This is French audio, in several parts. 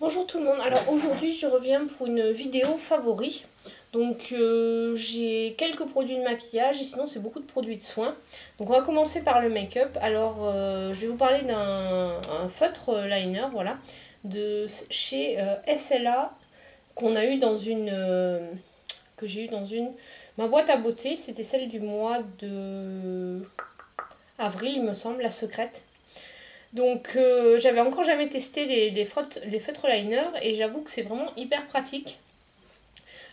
Bonjour tout le monde, alors aujourd'hui je reviens pour une vidéo favori. Donc j'ai quelques produits de maquillage et sinon c'est beaucoup de produits de soins. Donc on va commencer par le make-up. Alors je vais vous parler d'un feutre liner, voilà, de chez SLA qu'on a eu dans une... que j'ai eu dans une... Ma boîte à beauté, c'était celle du mois de avril il me semble, la secrète. Donc j'avais encore jamais testé les feutres liner et j'avoue que c'est vraiment hyper pratique.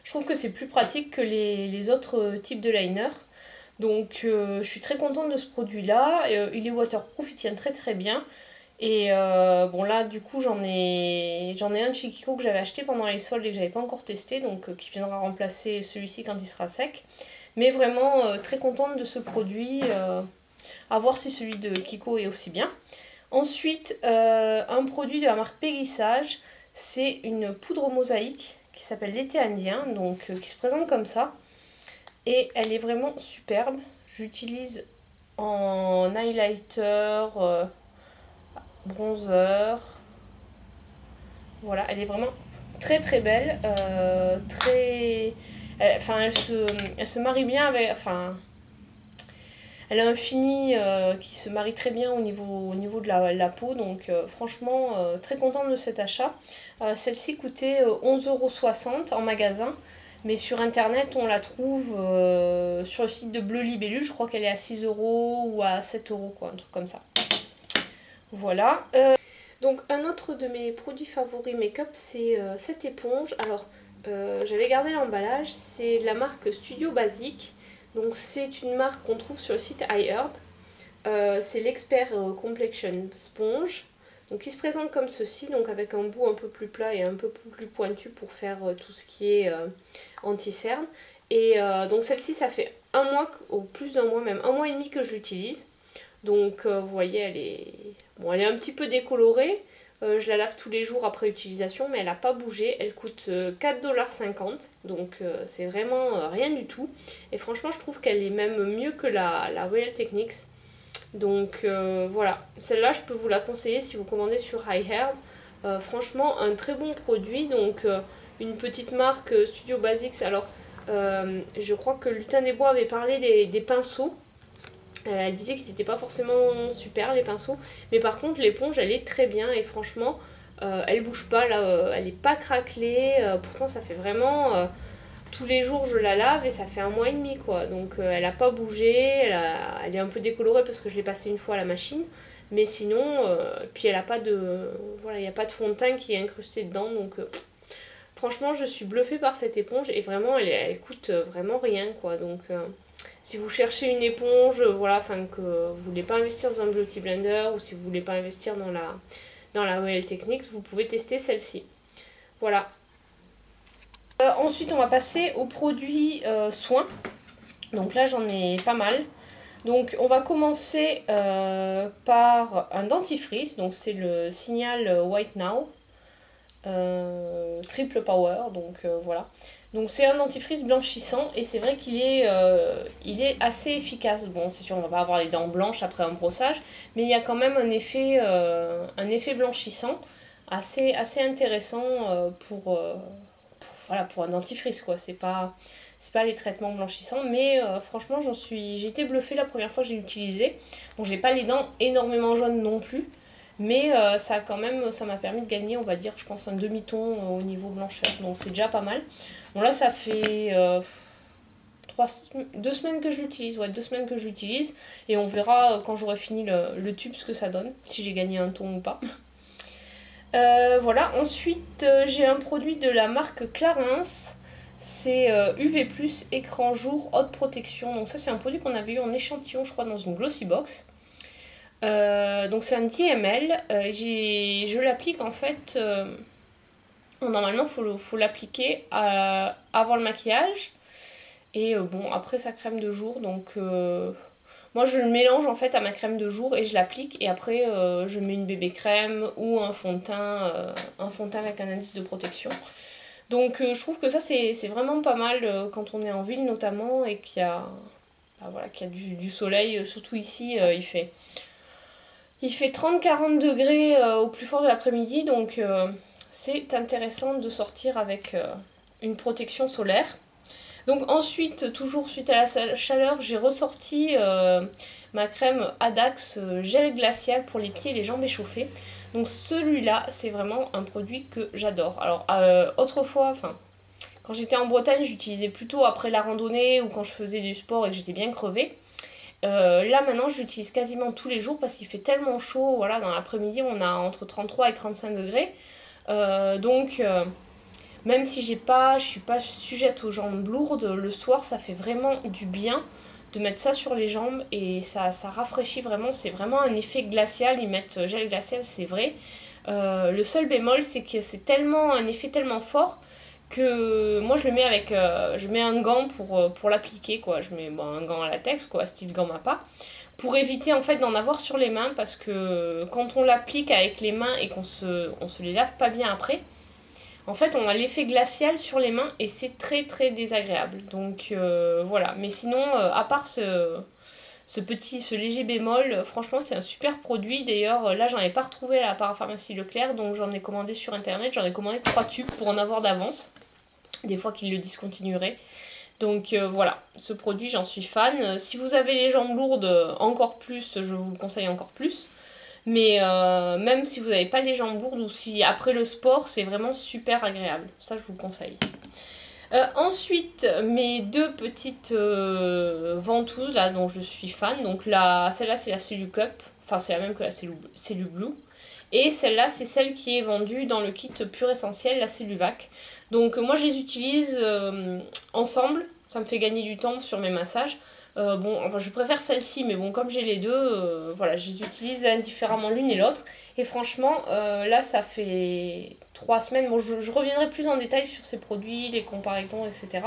Je trouve que c'est plus pratique que les autres types de liner. Donc je suis très contente de ce produit là. Il est waterproof, il tient très très bien. Et bon là du coup j'en ai un de chez Kiko que j'avais acheté pendant les soldes et que j'avais pas encore testé. Donc qui viendra remplacer celui-ci quand il sera sec. Mais vraiment très contente de ce produit. À voir si celui de Kiko est aussi bien. Ensuite, un produit de la marque Périssage, c'est une poudre mosaïque qui s'appelle l'été indien, donc qui se présente comme ça. Et elle est vraiment superbe. J'utilise en highlighter, bronzer. Voilà, elle est vraiment très très belle. Enfin, elle se marie bien avec... Enfin, elle a un fini qui se marie très bien au niveau de la peau, donc franchement très contente de cet achat. Celle-ci coûtait 11,60 € en magasin, mais sur internet on la trouve sur le site de Bleu Libellule, je crois qu'elle est à 6 € ou à 7 € quoi, un truc comme ça. Voilà. Donc un autre de mes produits favoris make-up, c'est cette éponge. Alors j'avais gardé l'emballage, c'est de la marque Studio Basic. Donc c'est une marque qu'on trouve sur le site iHerb. C'est l'expert Complexion Sponge. Donc il se présente comme ceci, donc avec un bout un peu plus plat et un peu plus pointu pour faire tout ce qui est anti-cerne. Et donc celle-ci, ça fait un mois, ou plus d'un mois même, un mois et demi que je l'utilise. Donc vous voyez, elle est un petit peu décolorée. Je la lave tous les jours après utilisation, mais elle n'a pas bougé. Elle coûte 4,50 $, donc c'est vraiment rien du tout. Et franchement, je trouve qu'elle est même mieux que la Real Techniques. Donc voilà, celle-là, je peux vous la conseiller si vous commandez sur iHerb. Franchement, un très bon produit. Donc une petite marque Studio Basics. Alors, je crois que Lutin des Bois avait parlé des pinceaux. Elle disait qu'ils n'étaient pas forcément super les pinceaux, mais par contre l'éponge elle est très bien et franchement elle bouge pas là, elle est pas craquelée, pourtant ça fait vraiment tous les jours je la lave et ça fait un mois et demi quoi, donc elle a pas bougé, elle est un peu décolorée parce que je l'ai passée une fois à la machine, mais sinon puis elle a pas de voilà, il n'y a pas de fond de teint qui est incrusté dedans, donc franchement je suis bluffée par cette éponge et vraiment elle coûte vraiment rien quoi, donc si vous cherchez une éponge, voilà, enfin que vous voulez pas investir dans un beauty blender ou si vous voulez pas investir dans la Real Techniques, vous pouvez tester celle-ci. Voilà. Ensuite, on va passer aux produits soins. Donc là, j'en ai pas mal. Donc on va commencer par un dentifrice. Donc c'est le Signal White Now. Triple Power, donc voilà. Donc c'est un dentifrice blanchissant et c'est vrai il est assez efficace. Bon, c'est sûr, on va pas avoir les dents blanches après un brossage, mais il y a quand même un effet blanchissant assez intéressant voilà, pour un dentifrice, quoi. C'est pas les traitements blanchissants, mais franchement, j'ai été bluffée la première fois que j'ai utilisé. Bon, j'ai pas les dents énormément jaunes non plus, mais ça m'a permis de gagner, on va dire, je pense, un demi-ton au niveau blancheur. Donc c'est déjà pas mal. Bon là, ça fait 2 semaines que je l'utilise. Ouais, 2 semaines que je l'utilise. Et on verra quand j'aurai fini le tube ce que ça donne, si j'ai gagné un ton ou pas. Voilà, ensuite j'ai un produit de la marque Clarins. C'est UV+, écran jour, haute protection. Donc ça c'est un produit qu'on avait eu en échantillon, je crois, dans une Glossy Box. Donc c'est un 10 ml. Je l'applique en fait. Normalement, faut l'appliquer avant le maquillage. Et bon, après sa crème de jour. Donc moi je le mélange en fait à ma crème de jour et je l'applique. Et après je mets une bébé crème ou un fond de teint avec un indice de protection. Donc je trouve que ça c'est vraiment pas mal quand on est en ville notamment et qu'il y a, voilà, qu'il y a du soleil. Surtout ici, il fait 30-40 degrés au plus fort de l'après-midi, donc c'est intéressant de sortir avec une protection solaire. Donc ensuite, toujours suite à la chaleur, j'ai ressorti ma crème Adax gel glacial pour les pieds et les jambes échauffées. Donc celui-là, c'est vraiment un produit que j'adore. Alors autrefois, quand j'étais en Bretagne, j'utilisais plutôt après la randonnée ou quand je faisais du sport et que j'étais bien crevée. Là maintenant, j'utilise quasiment tous les jours parce qu'il fait tellement chaud. Voilà, dans l'après-midi, on a entre 33 et 35 degrés. Donc même si je suis pas sujette aux jambes lourdes, le soir, ça fait vraiment du bien de mettre ça sur les jambes et ça rafraîchit vraiment. C'est vraiment un effet glacial. Ils mettent gel glacial, c'est vrai. Le seul bémol, c'est que c'est tellement un effet tellement fort que moi je le mets avec je mets un gant pour l'appliquer quoi. Je mets un gant à latex quoi, style gant Mappa, pour éviter en fait d'en avoir sur les mains parce que quand on l'applique avec les mains et on se les lave pas bien après, en fait on a l'effet glacial sur les mains et c'est très très désagréable. Donc voilà, mais sinon à part ce léger bémol, franchement c'est un super produit. D'ailleurs là j'en ai pas retrouvé à la parapharmacie Leclerc, donc j'en ai commandé sur internet, j'en ai commandé 3 tubes pour en avoir d'avance, des fois qu'ils le discontinueraient. Donc voilà, ce produit j'en suis fan. Si vous avez les jambes lourdes encore plus, je vous le conseille encore plus. Mais même si vous n'avez pas les jambes lourdes ou si après le sport, c'est vraiment super agréable. Ça je vous le conseille. Ensuite, mes deux petites ventouses là dont je suis fan. Donc celle-là c'est la Cellucup, enfin c'est la même que la Cellublue. Et celle-là c'est celle qui est vendue dans le kit Pur Essentiel, la Celluvac. Donc moi je les utilise ensemble, ça me fait gagner du temps sur mes massages. Je préfère celle-ci, mais bon, comme j'ai les deux, voilà, je les utilise indifféremment l'une et l'autre. Et franchement, là, ça fait 3 semaines. Bon, je reviendrai plus en détail sur ces produits, les comparaisons, etc.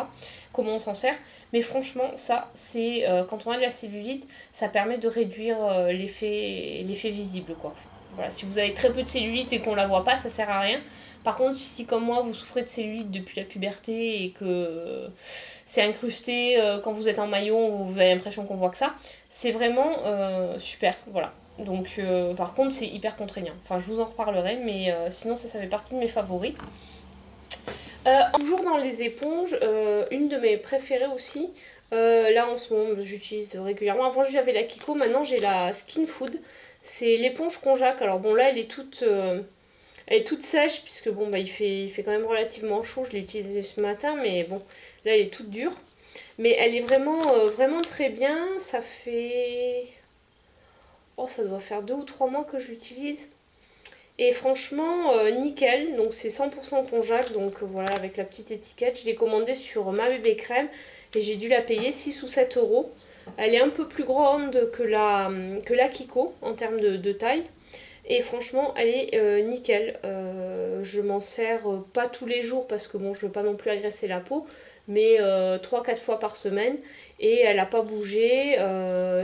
Comment on s'en sert. Mais franchement, ça, c'est quand on a de la cellulite, ça permet de réduire l'effet visible, quoi. Voilà, si vous avez très peu de cellulite et qu'on la voit pas, ça sert à rien. Par contre, si comme moi vous souffrez de cellulite depuis la puberté et que c'est incrusté quand vous êtes en maillot, vous avez l'impression qu'on voit que ça, c'est vraiment super, voilà. Donc par contre c'est hyper contraignant. Enfin je vous en reparlerai, mais sinon ça fait partie de mes favoris. Toujours dans les éponges, une de mes préférées aussi. Là en ce moment j'utilise régulièrement. Avant j'avais la Kiko, maintenant j'ai la Skin Food. C'est l'éponge konjac. Alors bon là elle est toute sèche puisque bon il fait quand même relativement chaud. Je l'ai utilisée ce matin, mais bon là elle est toute dure. Mais elle est vraiment très bien. Ça fait... Oh, ça doit faire 2 ou 3 mois que je l'utilise. Et franchement, nickel. Donc c'est 100% konjac. Donc voilà, avec la petite étiquette. Je l'ai commandée sur Ma Bébé Crème. Et j'ai dû la payer 6 ou 7 euros. Elle est un peu plus grande que la Kiko en termes de taille. Et franchement, elle est nickel. Je m'en sers pas tous les jours parce que bon, je veux pas non plus agresser la peau. Mais 3-4 fois par semaine. Et elle n'a pas bougé.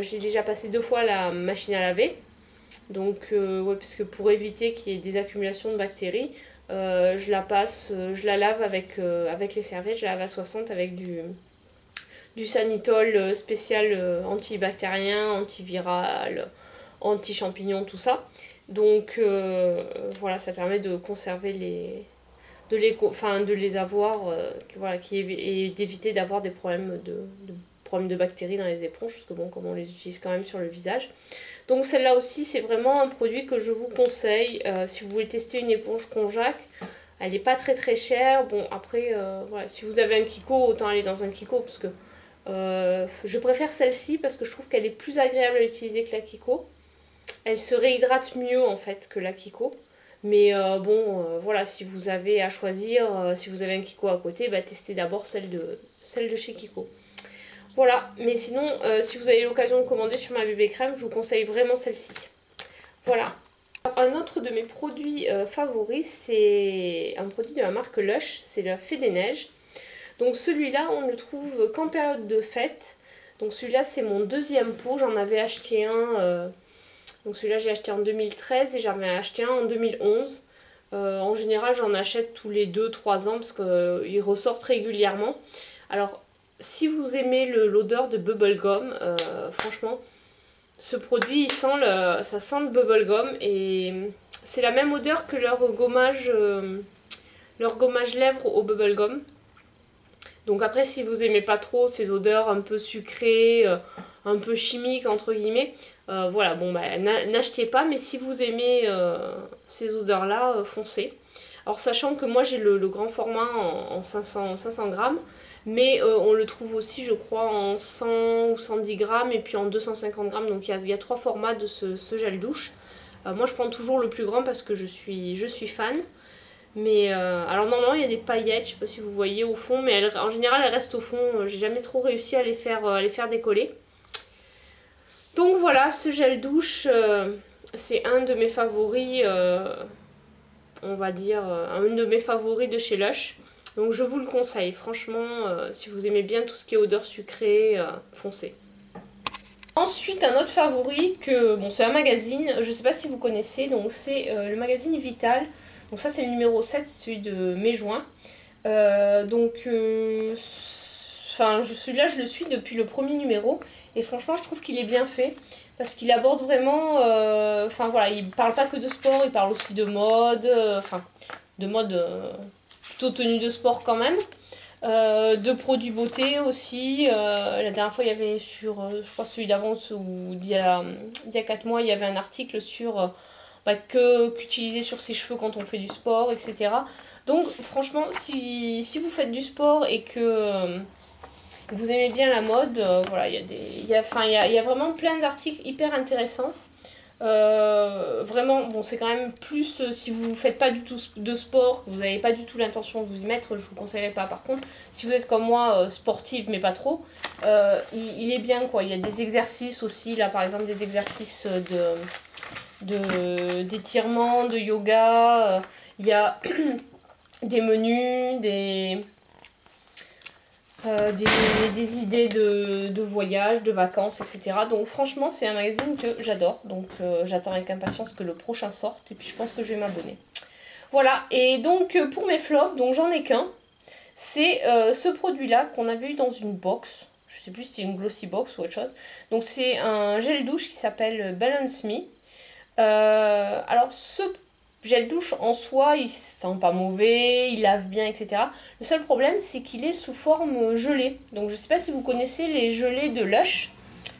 J'ai déjà passé 2 fois la machine à laver. Donc, ouais, parce que pour éviter qu'il y ait des accumulations de bactéries, je la lave avec les serviettes. Je la lave à 60 avec du Sanitol spécial antibactérien, antiviral, anti-champignon, tout ça. Donc voilà, ça permet de conserver de les avoir, voilà, et d'éviter d'avoir des problèmes de bactéries dans les éponges, parce que bon, comme on les utilise quand même sur le visage. Donc celle-là aussi, c'est vraiment un produit que je vous conseille si vous voulez tester une éponge konjac. Elle n'est pas très très chère. Bon, après, voilà, si vous avez un Kiko, autant aller dans un Kiko, parce que je préfère celle-ci parce que je trouve qu'elle est plus agréable à utiliser que la Kiko. Elle se réhydrate mieux en fait que la Kiko. Mais voilà, si vous avez à choisir, si vous avez un Kiko à côté, testez d'abord celle de chez Kiko. Voilà, mais sinon, si vous avez l'occasion de commander sur Ma Bébé Crème, je vous conseille vraiment celle-ci. Voilà. Un autre de mes produits favoris, c'est un produit de la marque Lush, c'est la Fée des Neiges. Donc celui-là, on ne le trouve qu'en période de fête. Donc celui-là, c'est mon deuxième pot. J'en avais acheté un. Donc celui-là, j'ai acheté en 2013 et j'en avais acheté un en 2011. En général, j'en achète tous les 2-3 ans parce qu'ils ressortent régulièrement. Alors, si vous aimez l'odeur de bubblegum, franchement, ce produit, ça sent le bubblegum et c'est la même odeur que leur gommage lèvres au bubblegum. Donc après, si vous aimez pas trop ces odeurs un peu sucrées, un peu chimiques entre guillemets, voilà, bon bah n'achetez pas, mais si vous aimez ces odeurs-là, foncez. Alors sachant que moi j'ai le grand format en 500 grammes, mais on le trouve aussi je crois en 100 ou 110 grammes et puis en 250 grammes, donc il y a 3 formats de ce gel douche. Moi je prends toujours le plus grand parce que je suis fan. Mais alors normalement il y a des paillettes, je sais pas si vous voyez au fond, mais en général elles restent au fond, j'ai jamais trop réussi à les faire décoller. Donc voilà, ce gel douche, c'est un de mes favoris, on va dire, un de mes favoris de chez Lush. Donc je vous le conseille, franchement, si vous aimez bien tout ce qui est odeur sucrée, foncez. Ensuite, un autre favori, bon, c'est un magazine, je sais pas si vous connaissez, donc c'est le magazine Vital. Donc ça c'est le numéro 7, celui de mai-juin. Celui-là je le suis depuis le premier numéro. Et franchement je trouve qu'il est bien fait. Parce qu'il aborde vraiment... voilà, il parle pas que de sport, il parle aussi de mode. Plutôt tenue de sport quand même. De produits beauté aussi. La dernière fois il y avait je crois celui d'avant, ou il y a 4 mois, il y avait un article sur... qu'utiliser sur ses cheveux quand on fait du sport, etc. Donc franchement, si vous faites du sport et que vous aimez bien la mode, voilà, il y a vraiment plein d'articles hyper intéressants. Vraiment, bon, c'est quand même plus si vous ne faites pas du tout de sport, que vous n'avez pas du tout l'intention de vous y mettre, je vous conseillerais pas. Par contre, si vous êtes comme moi, sportive mais pas trop, il est bien quoi. Il y a des exercices aussi, là par exemple des exercices d'étirement, de yoga, il y a des menus, des idées de voyage, de vacances, etc. Donc franchement c'est un magazine que j'adore, donc j'attends avec impatience que le prochain sorte et puis je pense que je vais m'abonner. Voilà, et donc pour mes flops, donc j'en ai qu'un, c'est ce produit là qu'on avait eu dans une box. Je sais plus si c'est une glossy box ou autre chose. Donc c'est un gel douche qui s'appelle Balance Me. Alors ce gel douche en soi il sent pas mauvais, il lave bien, etc. Le seul problème c'est qu'il est sous forme gelée. Donc je sais pas si vous connaissez les gelées de Lush,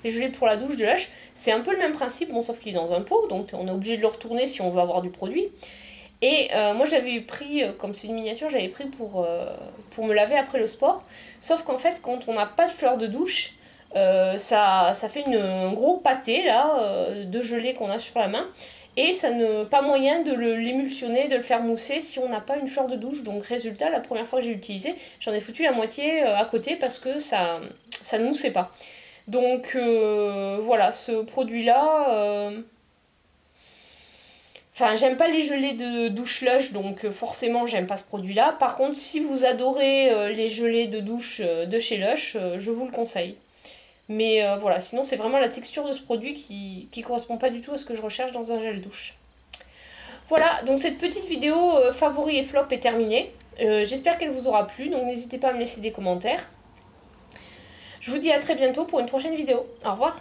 les gelées pour la douche de Lush. C'est un peu le même principe, bon sauf qu'il est dans un pot, donc on est obligé de le retourner si on veut avoir du produit. Et moi j'avais pris, comme c'est une miniature, j'avais pris pour me laver après le sport. Sauf qu'en fait quand on n'a pas de fleur de douche, ça fait un gros pâté là, de gelée qu'on a sur la main. Et ça n'a pas moyen de l'émulsionner, de le faire mousser si on n'a pas une fleur de douche. Donc résultat, la première fois que j'ai utilisé, j'en ai foutu la moitié à côté parce que ça ne moussait pas. Donc voilà, ce produit-là... Enfin, j'aime pas les gelées de douche Lush, donc forcément j'aime pas ce produit-là. Par contre, si vous adorez les gelées de douche de chez Lush, je vous le conseille. Mais voilà, sinon c'est vraiment la texture de ce produit qui correspond pas du tout à ce que je recherche dans un gel douche. Voilà, donc cette petite vidéo favoris et flop est terminée. J'espère qu'elle vous aura plu, donc n'hésitez pas à me laisser des commentaires. Je vous dis à très bientôt pour une prochaine vidéo. Au revoir.